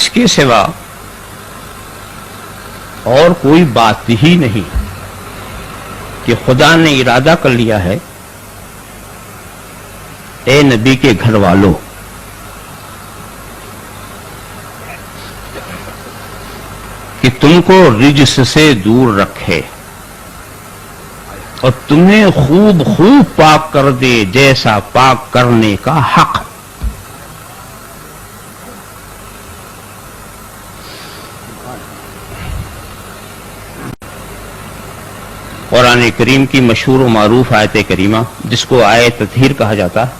اس کے سوا اور کوئی بات ہی نہیں کہ خدا نے ارادہ کر لیا ہے اے نبی کے گھر والوں کہ تم کو رجس سے دور رکھے اور تمہیں خوب خوب پاک کر دے جیسا پاک کرنے کا حق. قرآن کریم کی مشہور و معروف آیت کریمہ جس کو آیت تطہیر کہا جاتا ہے،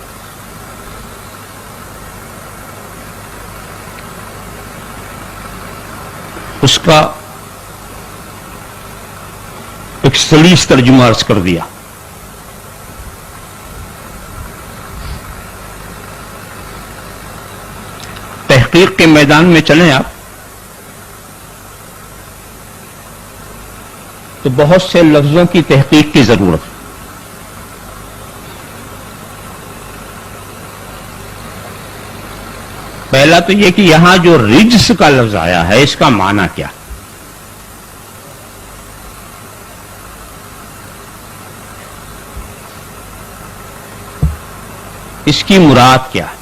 اس کا ایک سلیس ترجمہ عرض کر دیا. تحقیق کے میدان میں چلیں آپ تو بہت سے لفظوں کی تحقیق کی ضرورت. پہلا تو یہ کہ یہاں جو رجس کا لفظ آیا ہے اس کا معنی کیا؟ اس کی مراد کیا ہے؟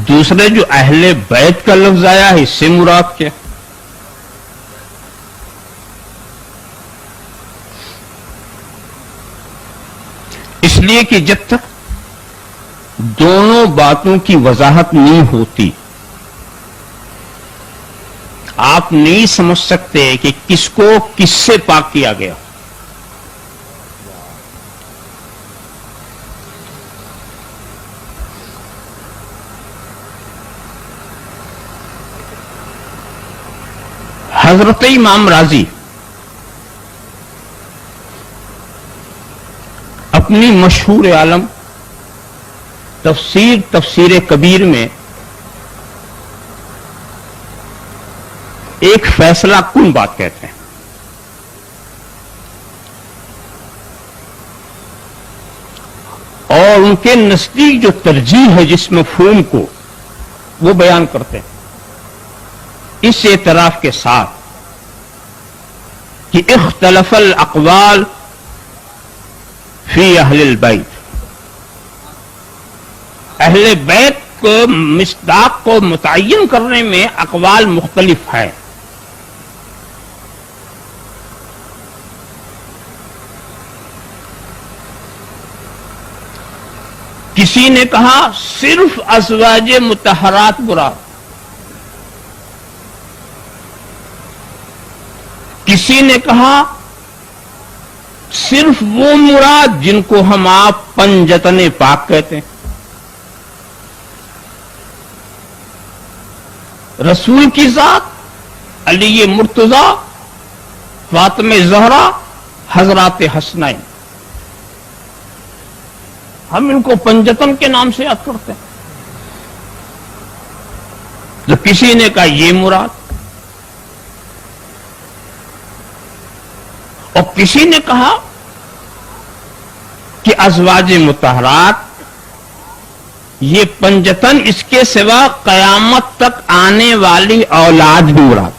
دوسرے جو اہل بیت کا لفظ آیا ہے اس سے مراد کیا؟ اس لیے کہ جب تک دونوں باتوں کی وضاحت نہیں ہوتی آپ نہیں سمجھ سکتے کہ کس کو کس سے پاک کیا گیا. حضرت امام راضی اپنی مشہور عالم تفسیر کبیر میں ایک فیصلہ کن بات کہتے ہیں. اور ان کے نزدیک جو ترجیح ہے جس مفہوم کو وہ بیان کرتے ہیں اس اعتراف کے ساتھ کہ اختلف الاقوال فی اہل البیت، اہل بیت کو مصداق کو متعین کرنے میں اقوال مختلف ہے. کسی نے کہا صرف ازواج مطہرات مراد، کسی نے کہا صرف وہ مراد جن کو ہم آپ پنجتن پاک کہتے ہیں. رسول کی ذات، علی مرتضی، فاطمہ زہرا، حضرات حسنین، ہم ان کو پنجتن کے نام سے یاد کرتے ہیں. تو کسی نے کہا یہ مراد، اور کسی نے کہا کہ ازواج مطہرات یہ پنجتن اس کے سوا قیامت تک آنے والی اولاد بھی مراد.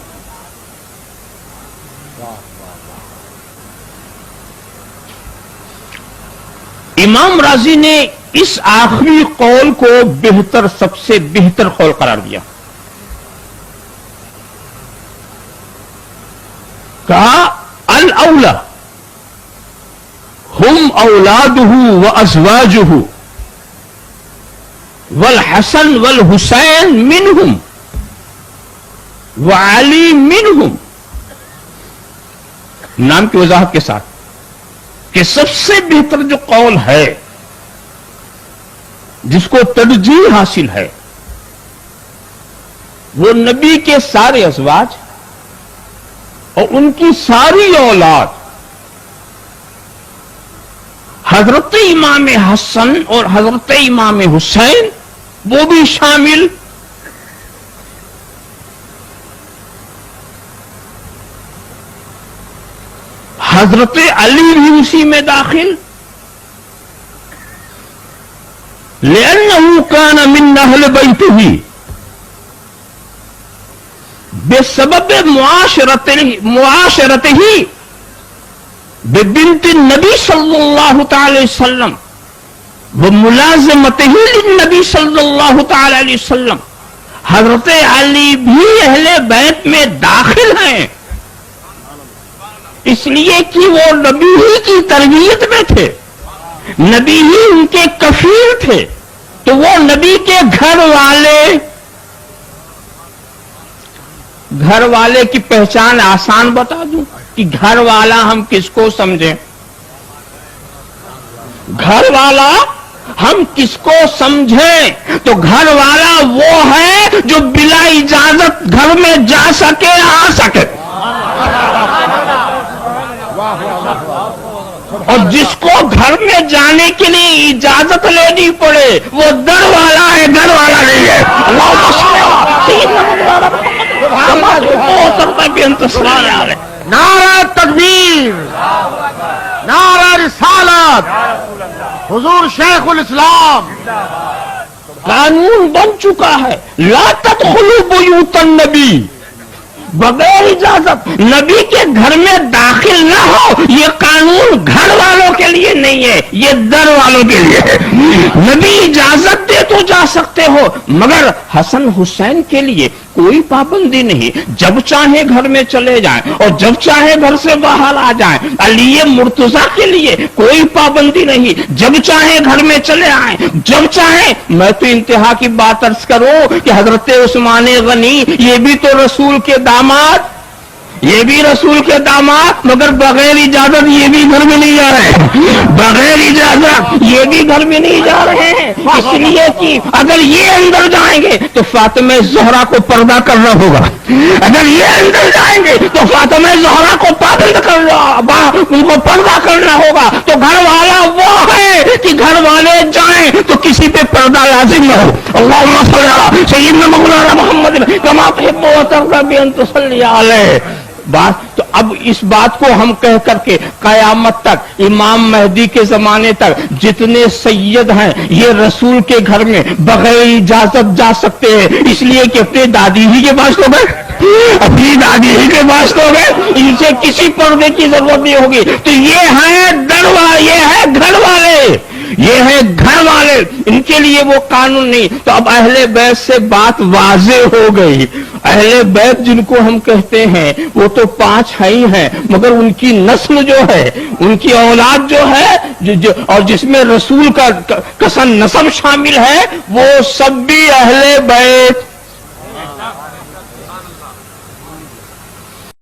امام راضی نے اس آخری قول کو بہتر، سب سے بہتر قول قرار دیا. کہا الاولی ہم اولادہ وازواجہ والحسن والحسین منہم وعلی منہم، نام کی وضاحت کے ساتھ کہ سب سے بہتر جو قول ہے جس کو ترجیح حاصل ہے وہ نبی کے سارے ازواج اور ان کی ساری اولاد، حضرت امام حسن اور حضرت امام حسین وہ بھی شامل، حضرت علی بھی اسی میں داخل، لأنه كان من اهل بيته بسبب معاشرته ببنت النبی صلی اللہ تعالی وسلم وملازمته للنبی صلی اللہ تعالی علیہ وسلم، حضرت علی بھی اہل بیت میں داخل ہیں، اس لیے کہ وہ نبی ہی کی تربیت میں تھے، نبی ہی ان کے کفیل تھے، تو وہ نبی کے گھر والے کی پہچان آسان بتا دوں کہ گھر والا ہم کس کو سمجھیں؟ گھر والا ہم کس کو سمجھیں؟ تو گھر والا وہ ہے جو بلا اجازت گھر میں جا سکے آ سکے، اور جس کو گھر میں جانے کے لیے اجازت لینی پڑے وہ در والا ہے، گھر والا نہیں ہے۔ اللہم صل علی سیدنا محمد۔ نعرہ تکبیر، نعرہ رسالت، حضور شیخ الاسلام۔ قانون بن چکا ہے، لا تدخلوا بیوت النبی، بغیر اجازت نبی کے گھر میں داخل نہ ہو، یہ قانون گھر والوں کے لیے نہیں ہے، یہ در والوں کے لیے ہے۔ نبی اجازت دے تو جا سکتے ہو، مگر حسن حسین کے لیے کوئی پابندی نہیں، جب چاہے گھر میں چلے جائیں اور جب چاہے گھر سے باہر آ جائیں۔ علی مرتضیٰ کے لیے کوئی پابندی نہیں، جب چاہے گھر میں چلے آئیں، جب چاہے۔ میں تو انتہا کی بات عرض کروں کہ حضرت عثمان غنی یہ بھی تو رسول کے داماد، یہ بھی رسول کے داماد، مگر بغیر اجازت یہ بھی گھر میں نہیں جا رہے ہیں، بغیر اجازت یہ بھی گھر میں نہیں جا رہے ہیں، اس لیے کہ اگر یہ اندر جائیں گے تو فاطمہ زہرا کو پردہ کرنا ہوگا، اگر یہ اندر جائیں گے تو فاطمہ زہرا کو پابند کرنا، ان کو پردہ کرنا ہوگا۔ تو گھر والا وہ ہے کہ گھر والے جائیں تو کسی پہ پردہ لازم نہ ہو۔ اللہم صلی علی سیدنا مولانا محمد کما تحب و ترضی بان تصلی علیہ۔ بات تو اب اس بات کو ہم کہہ کر کے قیامت تک، امام مہدی کے زمانے تک جتنے سید ہیں یہ رسول کے گھر میں بغیر اجازت جا سکتے ہیں، اس لیے کہ اپنے دادی ہی کے پاس تو گئے، اپنی دادی ہی کے پاس تو گئے، ان سے کسی پردے کی ضرورت نہیں ہوگی۔ تو یہ ہے در والے، یہ ہے گھر والے، یہ ہے گھر والے، ان کے لیے وہ قانون نہیں۔ تو اب اہل بیت سے بات واضح ہو گئی۔ اہل بیت جن کو ہم کہتے ہیں وہ تو 5 ہی ہیں، مگر ان کی نسل جو ہے، ان کی اولاد جو ہے، اور جس میں رسول کا کسن نسب شامل ہے، وہ سب بھی اہل بیت